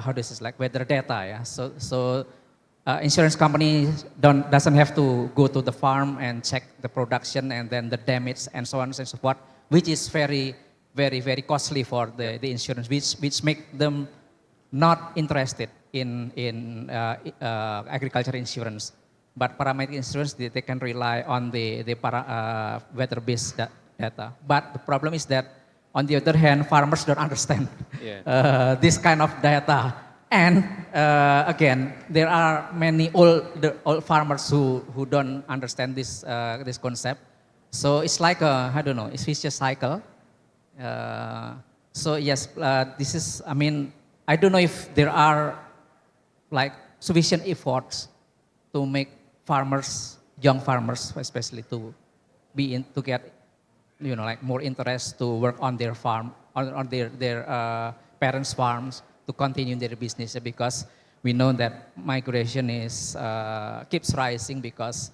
how this is like weather data, yeah. So insurance company doesn't have to go to the farm and check the production and then the damage and so on and so forth, which is very costly for the insurance, which make them not interested in agriculture insurance. But parametric insurance, they can rely on the weather-based data. But the problem is that, on the other hand, farmers don't understand this kind of data. And again, there are many old farmers who don't understand this concept. So it's like I don't know, it's a vicious cycle. So yes, this is, I mean, I don't know if there are like sufficient efforts to make farmers, young farmers especially, to get, like more interest to work on their farm, on their parents' farms, to continue their business, because we know that migration is keeps rising, because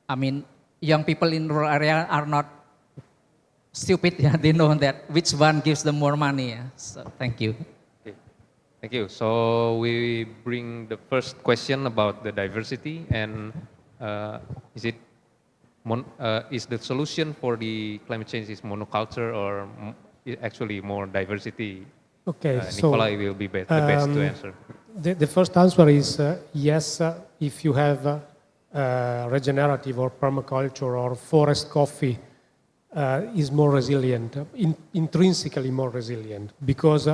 I mean, young people in rural area are not stupid. Yeah, they know that which one gives them more money. Yeah. So thank you. Okay. Thank you. So we bring the first question about the diversity, and is the solution for the climate change is monoculture or actually more diversity? Okay, Nikolai will be the best to answer. The first answer is yes, if you have regenerative or permaculture or forest coffee, is more resilient, intrinsically more resilient, because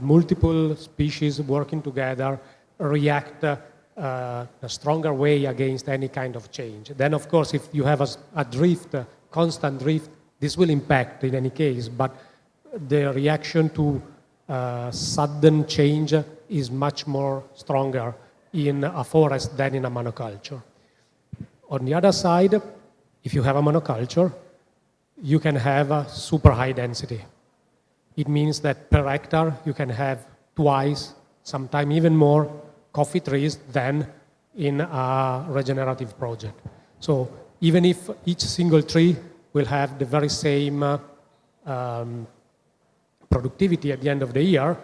multiple species working together react a stronger way against any kind of change. Then, of course, if you have a drift, constant drift, this will impact in any case, but the reaction to sudden change is much more stronger in a forest than in a monoculture. On the other side, if you have a monoculture, you can have a super high density. It means that per hectare you can have twice, sometimes even more, coffee trees than in a regenerative project. So even if each single tree will have the very same productivity at the end of the year,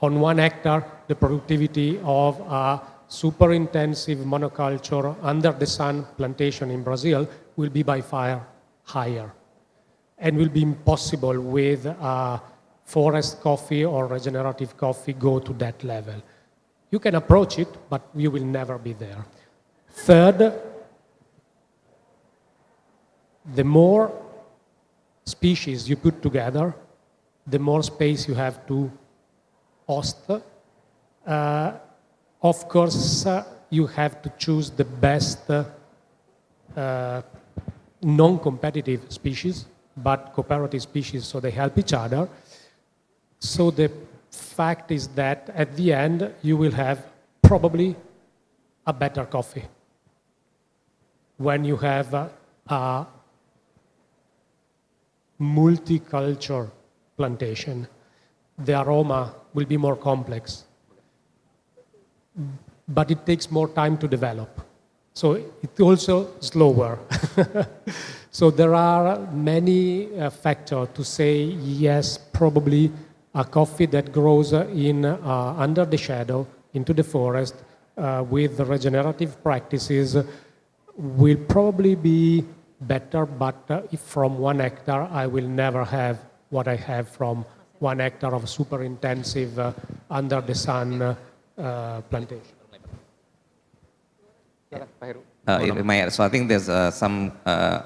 on 1 hectare, the productivity of a super intensive monoculture under the sun plantation in Brazil will be by far higher, and will be impossible with forest coffee or regenerative coffee go to that level. You can approach it, but you will never be there. Third, the more species you put together, the more space you have to host. Of course, you have to choose the best non-competitive species, but cooperative species, so they help each other. So the fact is that at the end, you will have probably a better coffee when you have a multicultural plantation, the aroma will be more complex. But it takes more time to develop. So it's also slower. So there are many factors to say, yes, probably a coffee that grows under the shadow, into the forest, with regenerative practices will probably be better, but if from 1 hectare, I will never have what I have from 1 hectare of super intensive under the sun plantation. So I think there's some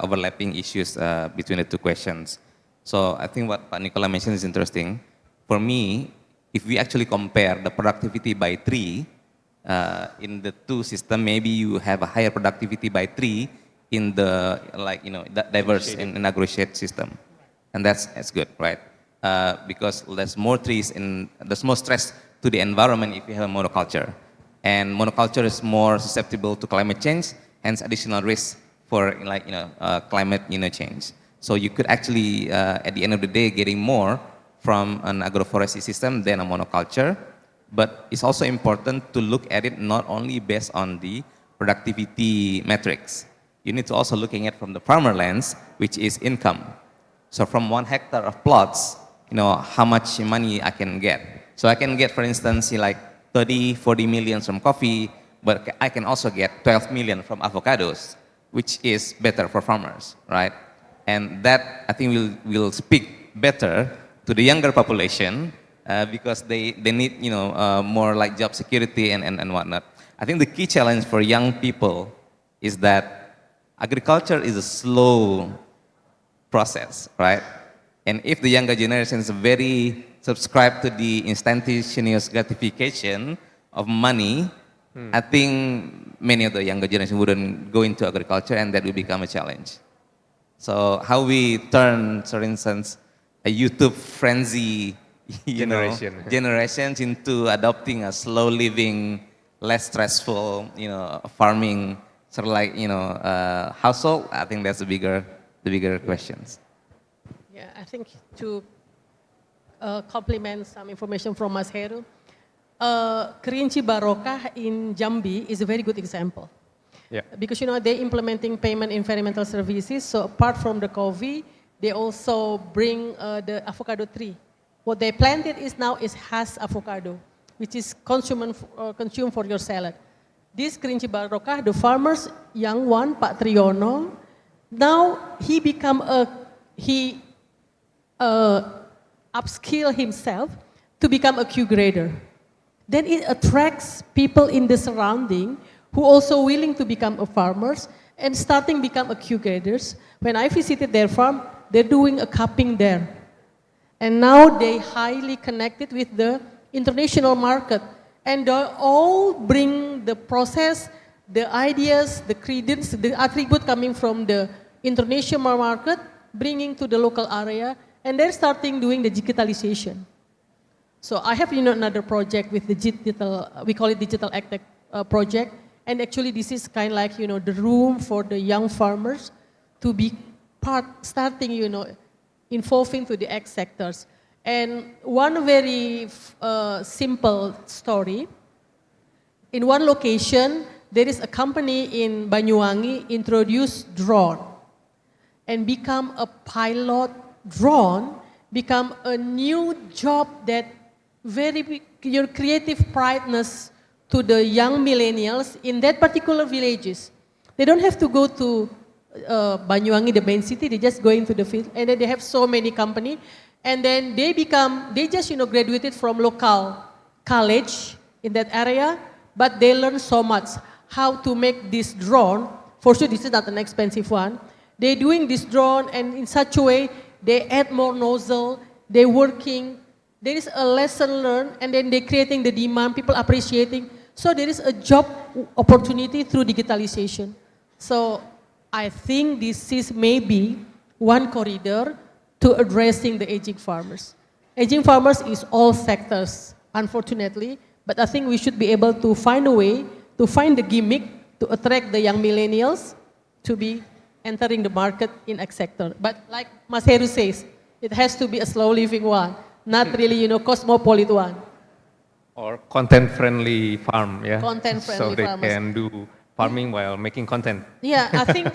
overlapping issues between the two questions. So I think what Pak Nicola mentioned is interesting. For me, if we actually compare the productivity by tree in the two systems, maybe you have a higher productivity by tree in the diverse and agro-shade system, and that's good, right? Because there's more trees and there's more stress to the environment if you have a monoculture. And monoculture is more susceptible to climate change, hence additional risk for climate change. So you could actually, at the end of the day, getting more from an agroforestry system than a monoculture. But it's also important to look at it not only based on the productivity metrics. You need to also looking at from the farmer lens, which is income. So from 1 hectare of plots, how much money I can get. So I can get, for instance, 30, 40 million from coffee, but I can also get 12 million from avocados, which is better for farmers, right? And that, I think, will speak better to the younger population because they need, more like job security and whatnot. I think the key challenge for young people is that agriculture is a slow process, right? And if the younger generation is very subscribed to the instantaneous gratification of money, I think many of the younger generation wouldn't go into agriculture, and that will become a challenge. So how we turn, for instance, a YouTube frenzy generations into adopting a slow living, less stressful, farming sort of household, I think that's the bigger questions. Yeah, I think to complement some information from Mas Heru, Kerinci Barokah in Jambi is a very good example. Yeah. Because they're implementing payment environmental services, so apart from the coffee, they also bring the avocado tree. What they planted now is has avocado, which is consumed for your salad. This Kerinci Barokah, the farmers, young one, Pak Triyono, now he upskill himself to become a Q grader. Then it attracts people in the surrounding who also willing to become a farmers and starting become a Q graders. When I visited their farm, they're doing a cupping there. And now they highly connected with the international market. And they all bring the process, the ideas, the credence, the attribute coming from the international market, bringing to the local area, and they're starting doing the digitalization. So I have another project with the digital, we call it Digital AgTech project, and actually this is kind of like the room for the young farmers to be starting involving to the ag sectors. And one very simple story, in one location there is a company in Banyuwangi introduced drone and become a pilot drone, become a new job that very creative brightness to the young millennials in that particular villages. They don't have to go to Banyuwangi, the main city, they just go into the field, and then they have so many company, and then they just graduated from local college in that area, but they learn so much how to make this drone. For sure this is not an expensive one. They're doing this drone, and in such a way, they add more nozzle, they're working, there is a lesson learned, and then they're creating the demand, people appreciating. So there is a job opportunity through digitalization. So I think this is maybe one corridor to addressing the aging farmers. Aging farmers is all sectors, unfortunately, but I think we should be able to find a way to find the gimmick to attract the young millennials to be entering the market in X sector. But like Mas Heru says, it has to be a slow living one, not really, cosmopolitan one. Or content-friendly farm, yeah? Content-friendly so they farmers. can do farming while making content. Yeah, I think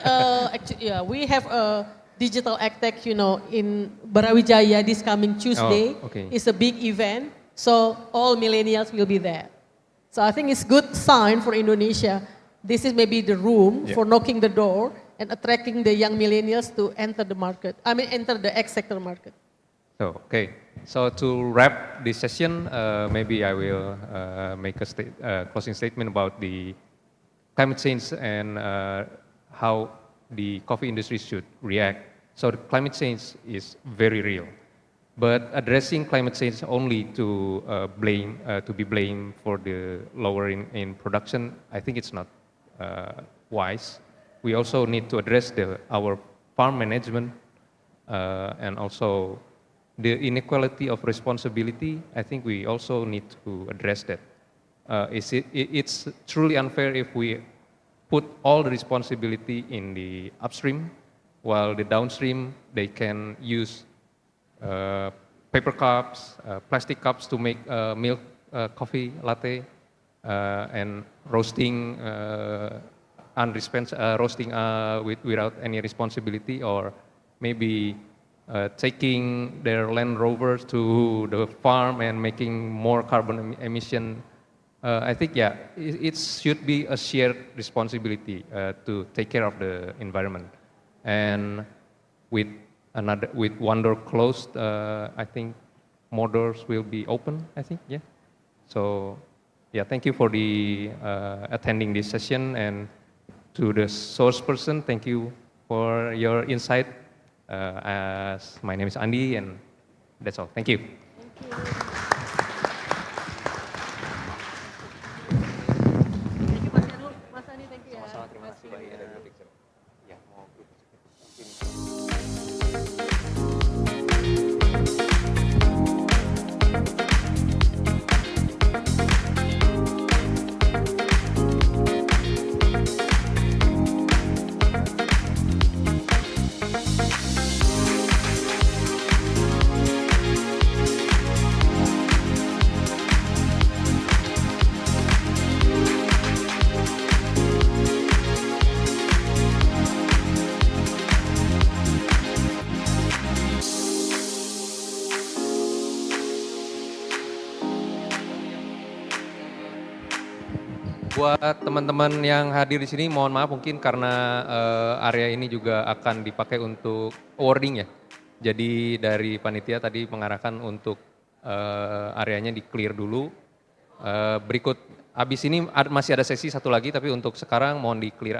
actually, we have a digital AgTech, in Brawijaya this coming Tuesday. Oh, okay. It's a big event, so all millennials will be there. So I think it's good sign for Indonesia. This is maybe the room for knocking the door and attracting the young millennials to enter the market. Enter the X sector market. So, okay. So to wrap this session, maybe I will make a closing statement about the climate change and how the coffee industry should react. So the climate change is very real, but addressing climate change only to be blamed for the lowering in production, I think it's not wise. We also need to address our farm management and also the inequality of responsibility. I think we also need to address that. It's truly unfair if we put all the responsibility in the upstream, while the downstream, they can use paper cups, plastic cups to make milk, coffee, latte, and roasting, without any responsibility, or maybe taking their Land Rovers to the farm and making more carbon emission. I think, yeah, it should be a shared responsibility to take care of the environment. And with one door closed, I think more doors will be open, I think, yeah. So, yeah, thank you for attending this session, and to the source person, thank you for your insight. As my name is Andi, and that's all. Thank you. Thank you. Thank you, Mas Heru. Mas Andi, thank you ya. Terima kasih banyak. Ya, mau Buat teman-teman yang hadir di sini, mohon maaf mungkin karena area ini juga akan dipakai untuk awarding ya. Jadi dari panitia tadi mengarahkan untuk areanya di clear dulu. Berikut, habis ini masih ada sesi satu lagi, tapi untuk sekarang mohon di clear area.